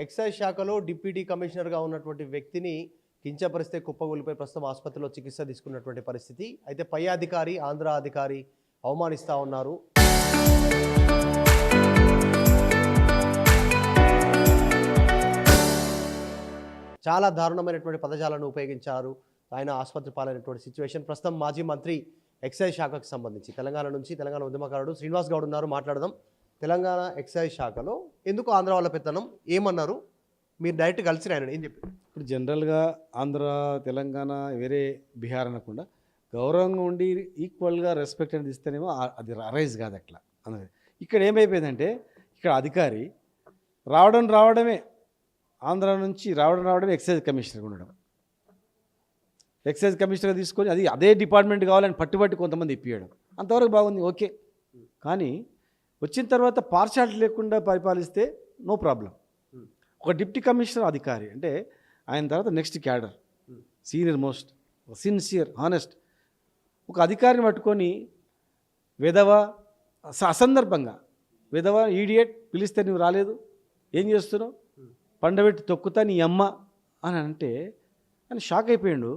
Excise శాఖలో deputy కమిషనర్గా ఉన్నటువంటి వ్యక్తిని కించపరిస్తే కుప్పగూలిపోయి ప్రస్తుతం ఆసుపత్రిలో చికిత్స తీసుకున్నటువంటి పరిస్థితి. అయితే పై అధికారి ఆంధ్ర అధికారి అవమానిస్తూ ఉన్నారు. చాలా దారుణమైనటువంటి పదజాలను ఉపయోగించారు. ఆయన ఆసుపత్రి పాలైనటువంటి సిచ్యువేషన్. ప్రస్తుతం మాజీ మంత్రి ఎక్సైజ్ శాఖకు సంబంధించి తెలంగాణ నుంచి తెలంగాణ ఉద్యమకారుడు శ్రీనివాస్ గౌడ్ ఉన్నారు, మాట్లాడదాం. తెలంగాణ ఎక్సైజ్ శాఖలో ఎందుకు ఆంధ్ర వాళ్ళ పెత్తనం ఏమన్నారు? మీరు డైరెక్ట్ కలిసి ఆయన ఏం చెప్పారు? ఇప్పుడు జనరల్గా ఆంధ్ర తెలంగాణ వేరే బీహార్ అనకుండా గౌరవంగా ఉండి ఈక్వల్గా రెస్పెక్ట్ అనేది ఇస్తేనేమో అది అరైజ్ కాదు అట్లా అన్నది. ఇక్కడ ఏమైపోయిందంటే ఇక్కడ అధికారి రావడమే ఆంధ్ర నుంచి రావడమే ఎక్సైజ్ కమిషనర్గా ఉండడం, ఎక్సైజ్ కమిషనర్గా తీసుకొని అది అదే డిపార్ట్మెంట్ కావాలని పట్టుబట్టి కొంతమంది ఇప్పియడం, అంతవరకు బాగుంది, ఓకే. కానీ వచ్చిన తర్వాత పార్షాలిటీ లేకుండా పరిపాలిస్తే నో ప్రాబ్లం. ఒక డిప్యూటీ కమిషనర్ అధికారి అంటే ఆయన తర్వాత next cadre, senior most, sincere, honest ఒక అధికారిని పట్టుకొని విధవ అసందర్భంగా విధవ ఈడియట్ పిలిస్తే నువ్వు రాలేదు, ఏం చేస్తున్నావు, పండబెట్టి తొక్కుతా నీ అమ్మ అని అంటే ఆయన షాక్ అయిపోయాడు.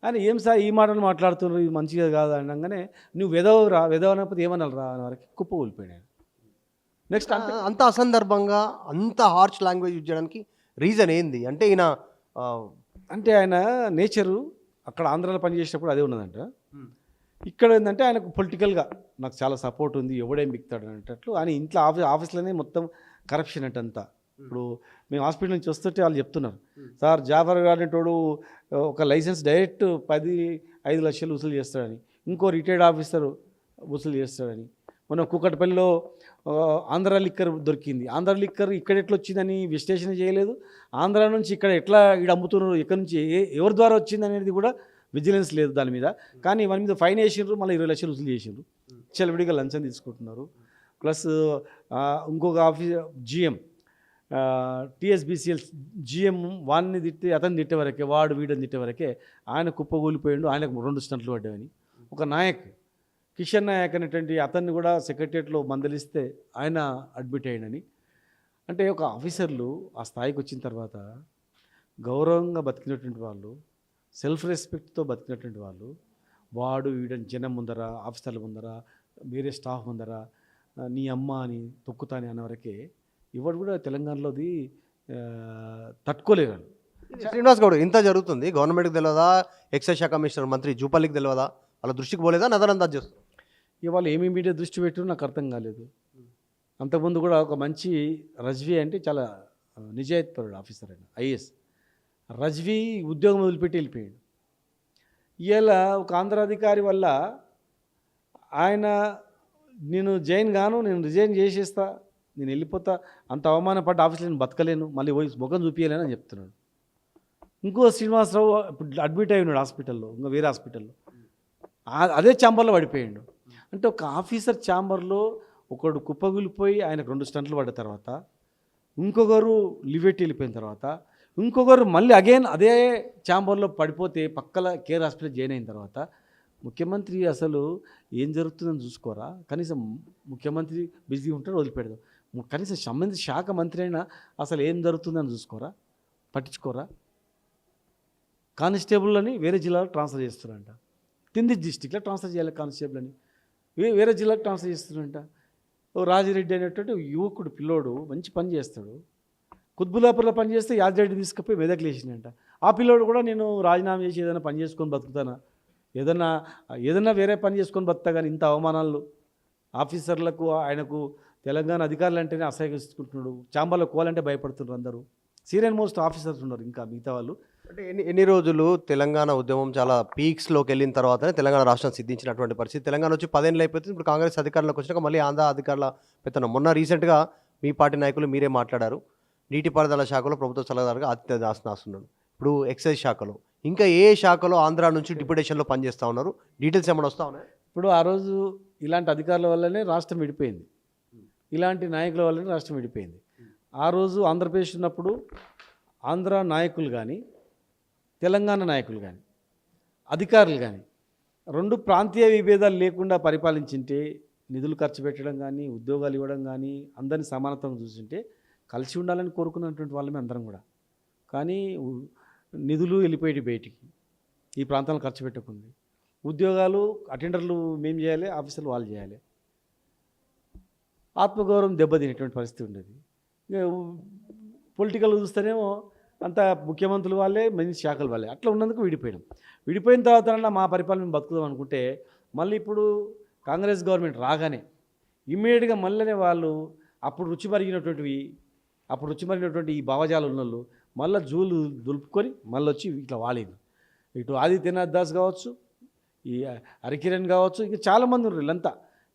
ఆయన ఏం సార్ ఈ మాటలు మాట్లాడుతున్నారు, ఇది మంచిగా కాదు అనగానే నువ్వు విధవరా, విధవ అనకపోతే ఏమనాలి రా అని వరకు కుప్ప కూలిపోయాడు. నెక్స్ట్ అంత అసందర్భంగా అంత హార్ష్ లాంగ్వేజ్ యూజ్ చేయడానికి రీజన్ ఏంది? అంటే ఈయన అంటే ఆయన నేచరు అక్కడ ఆంధ్రాలో పనిచేసేటప్పుడు అదే ఉన్నదంట. ఇక్కడ ఏంటంటే ఆయనకు పొలిటికల్గా నాకు చాలా సపోర్ట్ ఉంది, ఎవడేం బిక్తాడు అనేటట్లు ఆయన ఇంట్లో ఆఫీస్లోనే మొత్తం కరప్షన్ అంతా. ఇప్పుడు మేము హాస్పిటల్ నుంచి వస్తుంటే వాళ్ళు చెప్తున్నారు, సార్ జాఫర్ గారినోడు ఒక లైసెన్స్ డైరెక్ట్ 10-5 లక్షలు వసూలు చేస్తాడని, ఇంకో రిటైర్డ్ ఆఫీసర్ వసూలు చేస్తాడని. మనం కూకట్పల్లిలో ఆంధ్ర లిక్కర్ దొరికింది, ఆంధ్ర లిక్కర్ ఇక్కడ ఎట్లా వచ్చిందని విశ్లేషణ చేయలేదు, ఆంధ్ర నుంచి ఇక్కడ ఎట్లా ఇక్కడ అమ్ముతున్నారు, ఇక్కడ నుంచి ఎవరి ద్వారా వచ్చింది అనేది కూడా విజిలెన్స్ లేదు దాని మీద. కానీ వాని మీద ఫైన్ వేసిండ్రు, మళ్ళీ 20 లక్షలు వసూలు చేసిండ్రు, చెలవిడిగా లంచం తీసుకుంటున్నారు. ప్లస్ ఇంకొక ఆఫీస్ జిఎం టీఎస్బీసీఎల్ జిఎం వాడిని తిట్టి అతను తిట్టే వరకే, వాడు వీడని తిట్టే వరకే ఆయన కుప్పగూలిపోయిండు, ఆయనకు 2 స్టంట్లు పడ్డాయని. ఒక నాయక్ కిషన్ నాయక్ అనేటువంటి అతన్ని కూడా సెక్రటరియట్లో మందలిస్తే ఆయన అడ్మిట్ అయ్యాడని. అంటే ఒక ఆఫీసర్లు ఆ స్థాయికి వచ్చిన తర్వాత గౌరవంగా బతికినటువంటి వాళ్ళు, సెల్ఫ్ రెస్పెక్ట్తో బతికినటువంటి వాళ్ళు, వాడు వీడని జనం ముందర, ఆఫీసర్ల ముందర, వేరే స్టాఫ్ ముందర నీ అమ్మ అని తొక్కుతాని అన్నవరకే ఇవాడు కూడా తెలంగాణలోది తట్టుకోలేరు. శ్రీనివాస్ గౌడ్ ఇంత జరుగుతుంది, గవర్నమెంట్కి తెలియదా? ఎక్సైజ్ శాఖ కమిషనర్ మంత్రి జూపల్లికి తెలియదా? వాళ్ళ దృష్టికి పోలేదా? నదరందాజ్ చేస్తారు. ఇవాళ ఏమి మీడియా దృష్టి పెట్టారో నాకు అర్థం కాలేదు. అంతకుముందు కూడా ఒక మంచి రజ్వీ అంటే చాలా నిజాయితీపరుడు ఆఫీసర్ ఆయన, ఐఏఎస్ రజ్వీ ఉద్యోగం వదిలిపెట్టి వెళ్ళిపోయాడు. ఇవాళ ఒక ఆంధ్ర అధికారి వల్ల ఆయన నేను నేను రిజైన్ చేసేస్తా, నేను వెళ్ళిపోతా, అంత అవమానపడ్డ ఆఫీస్లో నేను బతకలేను, మళ్ళీ పోయి ముఖం చూపించలేను అని చెప్తున్నాడు. ఇంకో శ్రీనివాసరావు ఇప్పుడు అడ్మిట్ అయి ఉన్నాడు హాస్పిటల్లో, ఇంకా వేరే హాస్పిటల్లో, అదే ఛాంబర్లో పడిపోయాడు. అంటే ఒక ఆఫీసర్ ఛాంబర్లో ఒకడు కుప్పగులిపోయి ఆయనకు 2 స్టంట్లు పడ్డ తర్వాత, ఇంకొకరు లివెట్టి వెళ్ళిపోయిన తర్వాత, ఇంకొకరు మళ్ళీ అగైన్ అదే ఛాంబర్లో పడిపోతే పక్కల కేర్ హాస్పిటల్ జాయిన్ అయిన తర్వాత ముఖ్యమంత్రి అసలు ఏం జరుగుతుందని చూసుకోరా? కనీసం ముఖ్యమంత్రి బిజీ ఉంటాడు, వదిలిపెడదాం, కనీసం సంబంధించిన శాఖ మంత్రి అయినా అసలు ఏం జరుగుతుందని చూసుకోరా, పట్టించుకోరా? కానిస్టేబుల్ అని వేరే జిల్లాలో ట్రాన్స్ఫర్ చేస్తున్నారంట, తింది డిస్టిక్లో ట్రాన్స్ఫర్ చేయాలి కానిస్టేబుల్ అని, వేరే జిల్లాకు ట్రాన్స్ఫర్ చేస్తున్నారంట. రాజిరెడ్డి అనేటువంటి యువకుడు పిల్లోడు మంచి పని చేస్తాడు, కుత్బుల్లాపూర్లో పని చేస్తే యాదిరెడ్డి తీసుకుపోయి మెదక్ లేచిందంట. ఆ పిల్లోడు కూడా నేను రాజీనామా చేసి ఏదైనా పని చేసుకొని బతుకుతానా, ఏదన్నా వేరే పని చేసుకొని బతుకుతా, కానీ ఇంత అవమానాలు ఆఫీసర్లకు ఆయనకు తెలంగాణ అధికారులు అంటేనే అసహ్యించుకుంటున్నాడు. చాంబర్లో కోవాలంటే భయపడుతున్నారు అందరూ. సీనియర్ మోస్ట్ ఆఫీసర్స్ ఉన్నారు, ఇంకా మిగతా వాళ్ళు. అంటే ఎన్ని రోజులు తెలంగాణ ఉద్యమం చాలా పీక్స్లోకి వెళ్ళిన తర్వాతనే తెలంగాణ రాష్ట్రం సిద్ధించినటువంటి పరిస్థితి. తెలంగాణ వచ్చి 10 ఏళ్ళు అయిపోతుంది. ఇప్పుడు కాంగ్రెస్ అధికారంలోకి వచ్చినాక మళ్ళీ ఆంధ్ర అధికారుల పెత్తనం. మొన్న రీసెంట్గా మీ పార్టీ నాయకులు మీరే మాట్లాడారు, నీటిపారుదల శాఖలో ప్రభుత్వ సలహాదారుగా ఆతిథ్య దాసనాస్తున్నాడు. ఇప్పుడు ఎక్సైజ్ శాఖలో ఇంకా ఏ శాఖలో ఆంధ్ర నుంచి డిప్యూటేషన్లో పనిచేస్తూ ఉన్నారు? డీటెయిల్స్ ఏమైనా వస్తూ ఉన్నాయి? ఇప్పుడు ఆ రోజు ఇలాంటి అధికారుల వల్లనే రాష్ట్రం విడిపోయింది, ఇలాంటి నాయకుల వల్లనే రాష్ట్రం విడిపోయింది. ఆ రోజు ఆంధ్రప్రదేశ్ ఉన్నప్పుడు ఆంధ్ర నాయకులు కానీ తెలంగాణ నాయకులు కానీ అధికారులు కానీ 2 ప్రాంతీయ విభేదాలు లేకుండా పరిపాలించింటే, నిధులు ఖర్చు పెట్టడం కానీ, ఉద్యోగాలు ఇవ్వడం కానీ, అందరినీ సమానత్వం చూసింటే కలిసి ఉండాలని కోరుకున్నటువంటి వాళ్ళమే అందరం కూడా. కానీ నిధులు వెళ్ళిపోయేటి బయటికి, ఈ ప్రాంతాలను ఖర్చు పెట్టకుంది. ఉద్యోగాలు అటెండర్లు మేము చేయాలి, ఆఫీసర్లు వాళ్ళు చేయాలి. ఆత్మగౌరవం దెబ్బతినేటువంటి పరిస్థితి ఉండేది. ఇక పొలిటికల్ చూస్తేనేమో అంత ముఖ్యమంత్రులు వాళ్ళే, మంచి శాఖల వాళ్ళే. అట్లా ఉన్నందుకు విడిపోయినాం. విడిపోయిన తర్వాత మా పరిపాలన మేము బతుకుదాం అనుకుంటే మళ్ళీ ఇప్పుడు కాంగ్రెస్ గవర్నమెంట్ రాగానే ఇమ్మీడియట్గా మళ్ళీ వాళ్ళు అప్పుడు రుచి మరిగినటువంటి ఈ భావజాలు ఉన్నోళ్ళు మళ్ళీ జూలు దులుపుకొని మళ్ళీ వచ్చి ఇట్లా వాలేదు. ఇటు ఆదిత్యనాథ్ దాస్ కావచ్చు, ఈ హరికిరణ్ కావచ్చు, ఇంకా చాలామంది ఉన్నారు. వీళ్ళంతా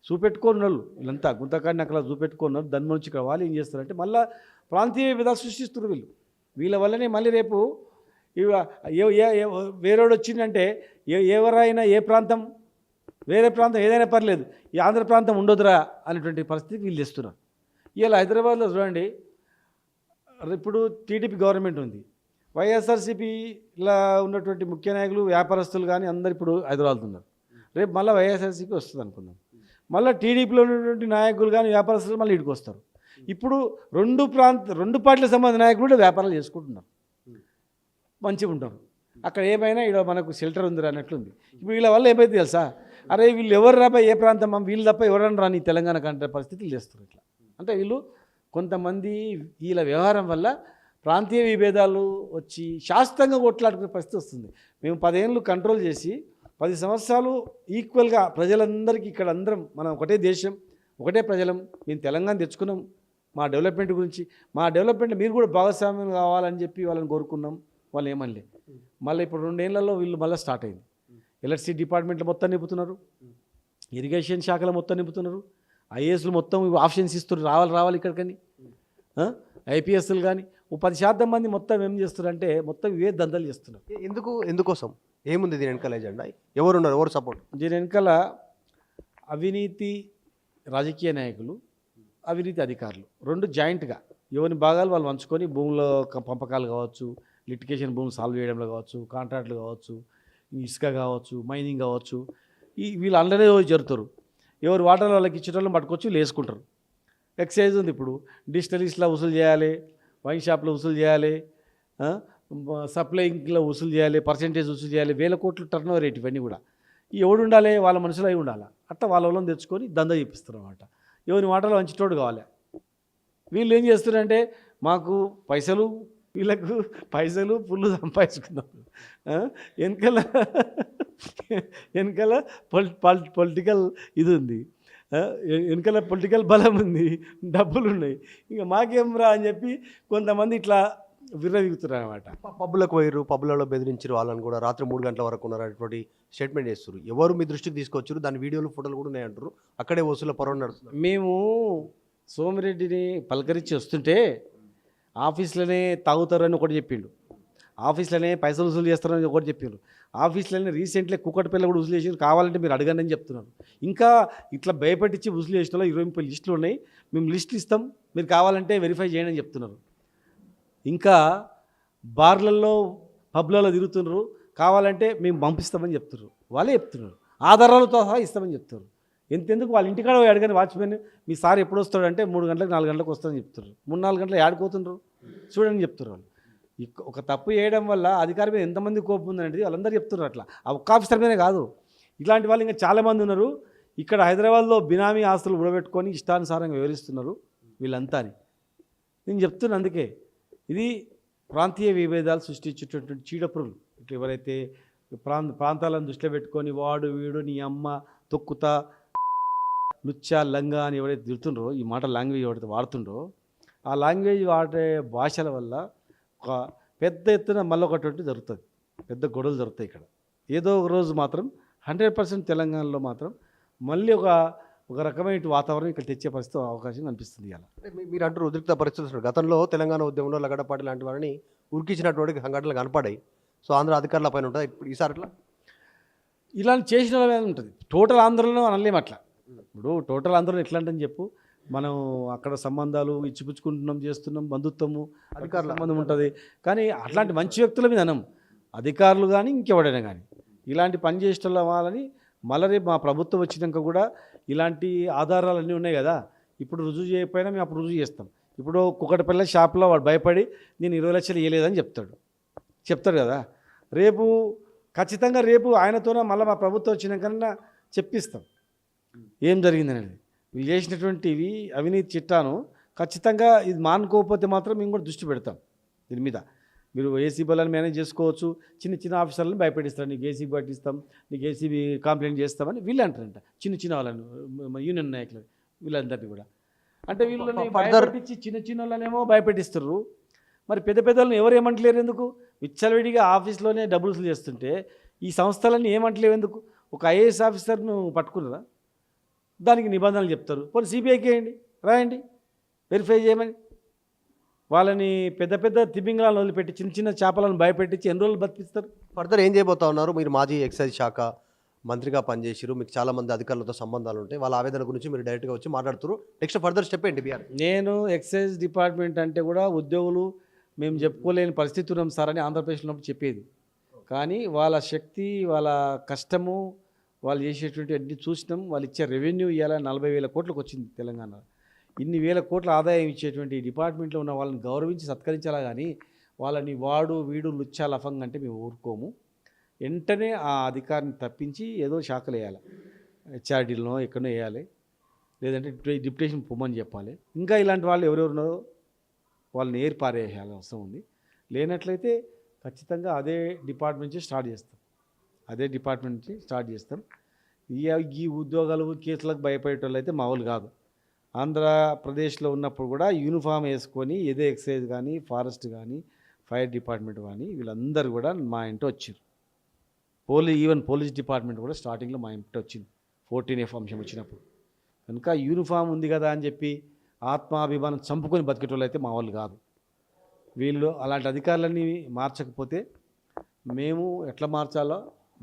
చూపెట్టుకొని వాళ్ళు, వీళ్ళంతా గుంతకాడిని అక్కడ చూపెట్టుకున్నారు. దాని నుంచి ఇక్కడ వాళ్ళు ఏం చేస్తారంటే మళ్ళీ ప్రాంతీయ విధాలు సృష్టిస్తున్నారు వీళ్ళు. వీళ్ళ వల్లనే మళ్ళీ రేపు వేరేవాడు వచ్చిందంటే ఎవరైనా వేరే ప్రాంతం ఏదైనా పర్లేదు, ఈ ఆంధ్ర ప్రాంతం ఉండొద్దురా అనేటువంటి పరిస్థితికి వీళ్ళు తెస్తున్నారు. ఇలా హైదరాబాద్లో చూడండి, ఇప్పుడు టీడీపీ గవర్నమెంట్ ఉంది, వైఎస్ఆర్సీపీలో ఉన్నటువంటి ముఖ్య నాయకులు, వ్యాపారస్తులు కానీ అందరు ఇప్పుడు హైదరాబాద్ ఉన్నారు. రేపు మళ్ళీ వైఎస్ఆర్సీపీ వస్తుంది అనుకుందాం, మళ్ళీ టీడీపీలో ఉన్నటువంటి నాయకులు కానీ వ్యాపారస్తులు మళ్ళీ ఇక్కడికి వస్తారు. ఇప్పుడు రెండు పార్టీలకు సంబంధించిన నాయకులు కూడా వ్యాపారాలు చేసుకుంటున్నారు, మంచిగా ఉంటారు. అక్కడ ఏమైనా ఇక్కడ మనకు షెల్టర్ ఉంది అన్నట్లుంది. ఇప్పుడు వీళ్ళ వల్ల ఏమైతే తెలుసా, అరే వీళ్ళు ఎవరు రాబా, ఏ ప్రాంతం వీళ్ళు తప్ప ఎవరన్నా రాని తెలంగాణ కంటే పరిస్థితులు చేస్తారు. ఇట్లా అంటే వీళ్ళు కొంతమంది వీళ్ళ వ్యవహారం వల్ల ప్రాంతీయ విభేదాలు వచ్చి శాశ్వతంగా కొట్లాడుకునే పరిస్థితి వస్తుంది. మేము 10 ఏళ్ళు కంట్రోల్ చేసి 10 సంవత్సరాలు ఈక్వల్గా ప్రజలందరికీ ఇక్కడ అందరం మనం ఒకటే దేశం, ఒకటే ప్రజలం, మేము తెలంగాణ తెచ్చుకున్నాం. మా డెవలప్మెంట్ గురించి, మా డెవలప్మెంట్ మీరు కూడా భాగస్వామ్యం కావాలని చెప్పి వాళ్ళని కోరుకున్నాం. వాళ్ళు ఏమనలే. మళ్ళీ ఇప్పుడు 2 ఏళ్లలో వీళ్ళు మళ్ళీ స్టార్ట్ అయింది. ఎలక్ట్రిసిటీ డిపార్ట్మెంట్లో మొత్తం నింపుతున్నారు, ఇరిగేషన్ శాఖలో మొత్తం నింపుతున్నారు, ఐఏఎస్లు మొత్తం ఆప్షన్స్ ఇస్తున్నారు, రావాలి ఇక్కడికని. ఐపీఎస్లు కానీ 10% మంది మొత్తం ఏం చేస్తున్నారంటే మొత్తం ఇవే దందలు చేస్తున్నారు. ఎందుకోసం ఏముంది దీని వెనకాల ఎజెండా? ఎవరు సపోర్ట్? దీని వెనకాల అవినీతి రాజకీయ నాయకులు, అవినీతి అధికారులు 2 జాయింట్గా ఎవరి భాగాలు వాళ్ళు పంచుకొని భూముల పంపకాలు కావచ్చు, లిటిగేషన్ భూములు సాల్వ్ చేయడంలో కావచ్చు, కాంట్రాక్టులు కావచ్చు, ఇసుక కావచ్చు, మైనింగ్ కావచ్చు, వీళ్ళు అందరే జరుగుతారు. ఎవరు వాటర్ వాళ్ళకి ఇచ్చేటోళ్ళని పట్టుకొచ్చి వీళ్ళు వేసుకుంటారు. ఎక్సైజ్ ఉంది, ఇప్పుడు డిజిటలిస్ట్లో వసూలు చేయాలి, వైన్ షాప్లో వసూలు చేయాలి, సప్లైంగ్లో వసూలు చేయాలి, పర్సెంటేజ్ వసూలు చేయాలి, 1000 కోట్ల టర్న్ ఓవర్ రేట్. ఇవన్నీ కూడా ఎవడు ఉండాలి, వాళ్ళ మనుషులు అయి ఉండాలి. అట్లా వాళ్ళ వాళ్ళని తెచ్చుకొని దందా చేపిస్తారు అన్నమాట. ఎవరి మాటలు వంచేటోడు కావాలి. వీళ్ళు ఏం చేస్తున్నారంటే మాకు వీళ్ళకు పైసలు పుల్లు సంపాదించుకున్నాం, వెనకాల పొలిటికల్ ఇది ఉంది, వెనకాల పొలిటికల్ బలం ఉంది, డబ్బులు ఉన్నాయి, ఇంకా మాకేం రా అని చెప్పి కొంతమంది ఇట్లా విర్రవీగుతున్నారు అనమాట. పబ్బులకు పోయారు, పబ్బులలో బెదిరించారు వాళ్ళని కూడా, రాత్రి 3 గంటల వరకు ఉన్నారు అనేటువంటి స్టేట్మెంట్ చేస్తారు. ఎవరు మీ దృష్టికి తీసుకొచ్చారు? దాని వీడియోలు, ఫోటోలు కూడా ఉన్నాయంటారు. అక్కడే వసూల పర్వం నడుస్తున్నారు. మేము సోమిరెడ్డిని పలకరించి వస్తుంటే ఆఫీస్లోనే తాగుతారని ఒకటి చెప్పిండు, ఆఫీస్లోనే పైసలు వసూలు చేస్తారని ఒకటి చెప్పిండు, ఆఫీస్లోనే రీసెంట్లీ కుక్కటిపల్లి కూడా వసూలు చేసి కావాలంటే మీరు అడగండి అని చెప్తున్నారు. ఇంకా ఇట్లా భయపెట్టించి వసూలు చేసిన 20 లిస్టులు ఉన్నాయి, మేము లిస్టులు ఇస్తాం, మీరు కావాలంటే వెరిఫై చేయండి అని చెప్తున్నారు. ఇంకా బార్లలో పబ్లలో తిరుగుతున్నారు, కావాలంటే మేము పంపిస్తామని చెప్తున్నారు. వాళ్ళే చెప్తున్నారు, ఆధారాలతో సహా ఇస్తామని చెప్తున్నారు. ఎంతెందుకు వాళ్ళ ఇంటికాడ అడగని వాచ్మెన్ మీ సార్ ఎప్పుడు వస్తాడంటే 3 గంటలకు 4 గంటలకు వస్తాడని చెప్తున్నారు. 3-4 గంటలు ఆడుకోతున్నారు చూడని చెప్తున్నారు. వాళ్ళు ఒక తప్పు చేయడం వల్ల అధికారి మీద ఎంతమంది కోపం ఉందనేది వాళ్ళందరూ చెప్తున్నారు. అట్లా ఆ ఒక్క ఆఫీసర్ మీదే కాదు, ఇలాంటి వాళ్ళు ఇంకా చాలామంది ఉన్నారు. ఇక్కడ హైదరాబాద్లో బినామీ ఆస్తులు ఉడబెట్టుకొని ఇష్టానుసారంగా వివరిస్తున్నారు వీళ్ళంతా అని నేను చెప్తున్నాను. అందుకే ఇది ప్రాంతీయ విభేదాలు సృష్టించేటటువంటి చీడపురుగులు. ఇట్లా ఎవరైతే ప్రాంతాలను దృష్టిలో పెట్టుకొని వాడు వీడు నీ అమ్మ తొక్కుతా లుచ్చా లంగా అని ఎవరైతే తిడుతుండ్రో, ఈ మాట లాంగ్వేజ్ ఎవరైతే వాడుతుండ్రో, ఆ లాంగ్వేజ్ వాడే భాషల వల్ల ఒక పెద్ద ఎత్తున మళ్ళీ ఒకటి జరుగుతుంది, పెద్ద గొడవలు జరుగుతాయి. ఇక్కడ ఏదో ఒక రోజు మాత్రం 100% తెలంగాణలో మాత్రం మళ్ళీ ఒక రకమైన వాతావరణం ఇక్కడ తెచ్చే పరిస్థితి అవకాశం కనిపిస్తుంది. ఇలా మీరు అంటారు ఉద్రిక్త పరిస్థితులు. గతంలో తెలంగాణ ఉద్యమంలో లగడపాటి లాంటి వారిని ఉరికించినటువంటి సంఘటనలు కనపడాయి. సో ఆంధ్ర అధికారుల పైన ఉంటుంది. ఇప్పుడు ఈసారి అట్లా ఇలాంటి చేసిన వాళ్ళ మీద ఉంటుంది. టోటల్ ఆంధ్రలో అనలేము అట్లా. ఇప్పుడు టోటల్ ఆంధ్రలో ఎట్లా అంటే చెప్పు, మనం అక్కడ సంబంధాలు ఇచ్చిపుచ్చుకుంటున్నాం, చేస్తున్నాం, బంధుత్వము అధికారుల సంబంధం ఉంటుంది. కానీ అట్లాంటి మంచి వ్యక్తుల మీద అనం, అధికారులు కానీ ఇంకెవడైనా కానీ ఇలాంటి పని చేసేట వాళ్ళని మళ్ళీ రేపు మా ప్రభుత్వం వచ్చినాక కూడా ఇలాంటి ఆధారాలన్నీ ఉన్నాయి కదా, ఇప్పుడు రుజువు చేయకపోయినా మేము అప్పుడు రుజువు చేస్తాం. ఇప్పుడు కుక్కటిపల్లి షాప్లో వాడు భయపడి నేను 20 లక్షలు ఇవ్వలేదని చెప్తాడు కదా. రేపు ఖచ్చితంగా రేపు ఆయనతోనే మళ్ళీ మా ప్రభుత్వం వచ్చినాకన్నా చెప్పిస్తాం ఏం జరిగిందనేది. వీళ్ళు చేసినటువంటివి అవినీతి చిట్టాను ఖచ్చితంగా ఇది మానుకోకపోతే మాత్రం మేము కూడా దృష్టి పెడతాం దీని మీద. మీరు ఏసీబీ వాళ్ళని మేనేజ్ చేసుకోవచ్చు, చిన్న చిన్న ఆఫీసర్లను భయపెట్టిస్తారు, నీకు ఏసీబీ పట్టిస్తాం, నీకు ఏసీబీ కంప్లైంట్ చేస్తామని వీళ్ళు అంటారంట. చిన్న వాళ్ళను యూనియన్ నాయకులు వీళ్ళందరినీ కూడా అంటే వీళ్ళని భయపెట్టించి చిన్న వాళ్ళనేమో భయపెట్టిస్తారు. మరి పెద్దలను ఎవరు ఏమంటలేరు ఎందుకు? విచ్చలవిడిగా ఆఫీస్లోనే డబ్బులు వసూలు చేస్తుంటే ఈ సంస్థలన్నీ ఏమంటలేవు ఎందుకు? ఒక ఐఏఎస్ ఆఫీసర్ను పట్టుకున్నారా, దానికి నిబంధనలు చెప్తారు, పోనీ సిబిఐకి వేయండి, రాయండి, వెరిఫై చేయమని. వాళ్ళని పెద్ద తిమింగళాలను వదిలిపెట్టి చిన్న చేపలను భయపెట్టించి ఎన్ని రోజులు బతికిస్తారు? ఫర్దర్ ఏం చేయబోతా ఉన్నారు? మీరు మాజీ ఎక్సైజ్ శాఖ మంత్రిగా పనిచేసారు, మీకు చాలామంది అధికారులతో సంబంధాలు ఉంటాయి, వాళ్ళ ఆవేదన గురించి మీరు డైరెక్ట్గా వచ్చి మాట్లాడుతున్నారు. నెక్స్ట్ ఫర్దర్ స్టెప్ ఏంటి బీఆర్? నేను ఎక్సైజ్ డిపార్ట్మెంట్ అంటే కూడా ఉద్యోగులు మేము చెప్పుకోలేని పరిస్థితి ఉన్నాం సార్ అని ఆంధ్రప్రదేశ్లో ఉన్నప్పుడు చెప్పేది. కానీ వాళ్ళ శక్తి, వాళ్ళ కష్టము, వాళ్ళు చేసేటువంటి అన్ని చూసినాం. వాళ్ళు ఇచ్చే రెవెన్యూ ఇవాళ 40,000 కోట్లకు వచ్చింది తెలంగాణ. ఇన్ని వేల కోట్ల ఆదాయం ఇచ్చేటువంటి డిపార్ట్మెంట్లో ఉన్న వాళ్ళని గౌరవించి సత్కరించాలా కానీ వాళ్ళని వాడు వీడు లుచ్చా లఫంగ్ అంటే మేము ఊరుకోము. వెంటనే ఆ అధికారిని తప్పించి ఏదో శాఖలు వేయాలి, హెచ్ఆర్డీలో ఎక్కడో వేయాలి, లేదంటే డిప్యుటేషన్ పొమ్మని చెప్పాలి. ఇంకా ఇలాంటి వాళ్ళు ఎవరెవరున్నారో వాళ్ళని ఏరి పారేయాలి అవసరం ఉంది. లేనట్లయితే ఖచ్చితంగా అదే డిపార్ట్మెంట్ నుంచి స్టార్ట్ చేస్తాం. ఈ ఉద్యోగాలు కేసులకు భయపడేటోళ్ళు అయితే మామూలు కాదు. ఆంధ్రప్రదేశ్లో ఉన్నప్పుడు కూడా యూనిఫామ్ వేసుకొని ఏదో ఎక్సైజ్ కానీ, ఫారెస్ట్ కానీ, ఫైర్ డిపార్ట్మెంట్ కానీ వీళ్ళందరూ కూడా మా ఇంట వచ్చారు. ఈవెన్ పోలీస్ డిపార్ట్మెంట్ కూడా స్టార్టింగ్లో మా ఇంట వచ్చింది 14F అంశం వచ్చినప్పుడు. కనుక యూనిఫామ్ ఉంది కదా అని చెప్పి ఆత్మాభిమానం చంపుకొని బతికేటోళ్ళు అయితే మా వాళ్ళు కాదు. వీళ్ళు అలాంటి అధికారులన్నీ మార్చకపోతే మేము ఎట్లా మార్చాలో,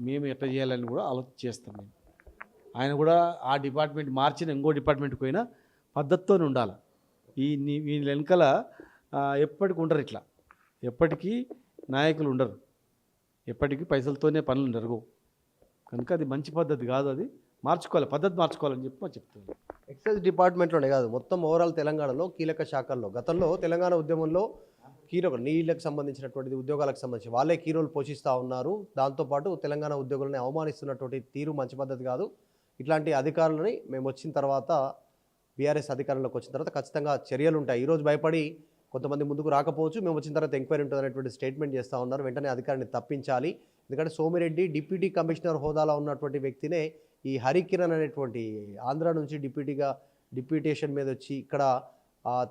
మేము ఎట్లా చేయాలని కూడా ఆలోచన చేస్తాం. మేము ఆయన కూడా ఆ డిపార్ట్మెంట్ మార్చిన ఇంకో డిపార్ట్మెంట్కి పోయినా పద్ధతితోనే ఉండాలి. వీళ్ళ వెనకాల ఎప్పటికి ఉండరు, ఇట్లా ఎప్పటికీ నాయకులు ఉండరు, ఎప్పటికీ పైసలతోనే పనులు జరగవు. కనుక అది మంచి పద్ధతి కాదు, అది పద్ధతి మార్చుకోవాలని చెప్పి చెప్తున్నాను. ఎక్సైజ్ డిపార్ట్మెంట్లోనే కాదు, మొత్తం ఓవరాల్ తెలంగాణలో కీలక శాఖల్లో గతంలో తెలంగాణ ఉద్యమంలో నీళ్ళకు సంబంధించినటువంటి ఉద్యోగాలకు సంబంధించి వాళ్ళే కీ రోల్ పోషిస్తూ ఉన్నారు. దాంతోపాటు తెలంగాణ ఉద్యోగులని అవమానిస్తున్నటువంటి తీరు మంచి పద్ధతి కాదు. ఇట్లాంటి అధికారులని మేము వచ్చిన తర్వాత, బీఆర్ఎస్ అధికారంలోకి వచ్చిన తర్వాత ఖచ్చితంగా చర్యలు ఉంటాయి. ఈరోజు భయపడి కొంతమంది ముందుకు రాకపోవచ్చు, మేము వచ్చిన తర్వాత ఎంక్వైరీ ఉంటుంది అనేటువంటి స్టేట్మెంట్ చేస్తూ ఉన్నారు. వెంటనే అధికారిని తప్పించాలి. ఎందుకంటే సోమిరెడ్డి డిప్యూటీ కమిషనర్ హోదాలో ఉన్నటువంటి వ్యక్తినే ఈ హరికిరణ్ అనేటువంటి ఆంధ్ర నుంచి డిప్యూటేషన్ మీద వచ్చి ఇక్కడ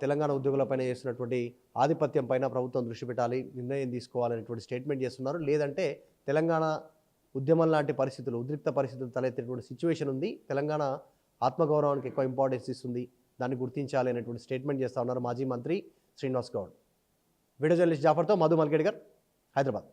తెలంగాణ ఉద్యోగులపైన చేస్తున్నటువంటి ఆధిపత్యం పైన ప్రభుత్వం దృష్టి పెట్టాలి, నిర్ణయం తీసుకోవాలనేటువంటి స్టేట్మెంట్ చేస్తున్నారు. లేదంటే తెలంగాణ ఉద్యమం లాంటి పరిస్థితులు, ఉద్రిక్త పరిస్థితులు తలెత్తేటువంటి సిచ్యువేషన్ ఉంది. తెలంగాణ ఆత్మగౌరవానికి ఎక్కువ ఇంపార్టెన్స్ ఇస్తుంది, దాన్ని గుర్తించాలి అనేటువంటి స్టేట్మెంట్ చేస్తూ ఉన్నారు మాజీ మంత్రి శ్రీనివాస్ గౌడ్. వీడియో జర్నలిస్ట్ జాఫర్తో మధు మల్కేడ్కర్, హైదరాబాద్.